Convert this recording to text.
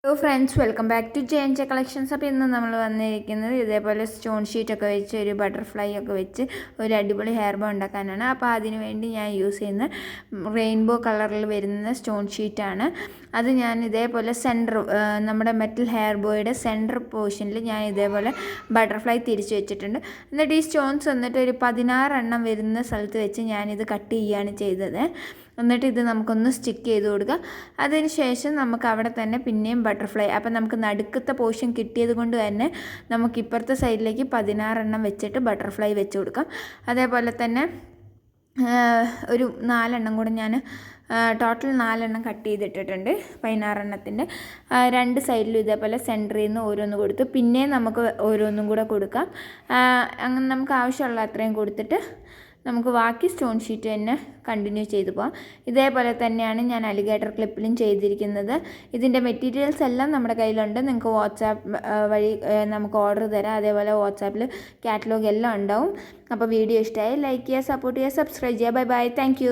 Hello friends, welcome back to J collections. അപ്പോൾ ഇന്ന് നമ്മൾ വന്നിരിക്കുന്നത് ഇതേപോലെ സ്റ്റോൺ ഷീറ്റൊക്കെ വെച്ച് ഒരു ബട്ടർഫ്ലൈ ഒക്കെ വെച്ച് ഒരു അടിപൊളി ഹെയർ ബോ ഉണ്ടാക്കാനാണ്. അപ്പോൾ അതിന് വേണ്ടി ഞാൻ യൂസ് ചെയ്യുന്ന റെയിൻബോ കളറിൽ വരുന്ന സ്റ്റോൺ ഷീറ്റാണ്. അത് ഞാൻ ഇതേപോലെ നമ്മുടെ മെറ്റൽ ഹെയർ ബോയുടെ സെൻറ്റർ പോർഷനിൽ ഞാൻ ഇതേപോലെ ബട്ടർഫ്ലൈ തിരിച്ച് വെച്ചിട്ടുണ്ട്. എന്നിട്ട് ഈ സ്റ്റോൺസ് വന്നിട്ട് ഒരു 16 എണ്ണം വരുന്ന സ്ഥലത്ത് വെച്ച് ഞാനിത് കട്ട് ചെയ്യുകയാണ് ചെയ്തത്. എന്നിട്ട് ഇത് നമുക്കൊന്ന് സ്റ്റിക്ക് ചെയ്ത് കൊടുക്കുക. അതിന് ശേഷം നമുക്ക് അവിടെ തന്നെ പിന്നെയും ബട്ടർഫ്ലൈ, അപ്പം നമുക്ക് നടുക്കത്തെ പോർഷൻ കിട്ടിയത് കൊണ്ട് തന്നെ നമുക്ക് ഇപ്പുറത്തെ സൈഡിലേക്ക് 16 എണ്ണം വെച്ചിട്ട് ബട്ടർഫ്ലൈ വെച്ച് കൊടുക്കാം. അതേപോലെ തന്നെ ഒരു 4 എണ്ണം കൂടെ ഞാൻ ടോട്ടൽ 4 എണ്ണം കട്ട് ചെയ്തിട്ടിട്ടുണ്ട്. 16 എണ്ണത്തിൻ്റെ 2 സൈഡിലും ഇതേപോലെ സെൻറ്ററിൽ നിന്ന് ഓരോന്ന് കൊടുത്ത് പിന്നെ നമുക്ക് ഓരോന്നും കൂടെ കൊടുക്കാം. അങ്ങനെ നമുക്ക് ആവശ്യമുള്ള അത്രയും കൊടുത്തിട്ട് നമുക്ക് ബാക്കി സ്റ്റോൺ ഷീറ്റ് തന്നെ കണ്ടിന്യൂ ചെയ്തു പോകാം. ഇതേപോലെ തന്നെയാണ് ഞാൻ അലിഗേറ്റർ ക്ലിപ്പിലും ചെയ്തിരിക്കുന്നത്. ഇതിൻ്റെ മെറ്റീരിയൽസ് എല്ലാം നമ്മുടെ കയ്യിലുണ്ട്. നിങ്ങൾക്ക് വാട്സാപ്പ് വഴി നമുക്ക് ഓർഡർ തരാം. അതേപോലെ വാട്സാപ്പിൽ കാറ്റലോഗ് എല്ലാം ഉണ്ടാവും. അപ്പോൾ വീഡിയോ ഇഷ്ടമായി ലൈക്ക് ചെയ്യുക, സപ്പോർട്ട് ചെയ്യുക, സബ്സ്ക്രൈബ് ചെയ്യുക. Bye bye, thank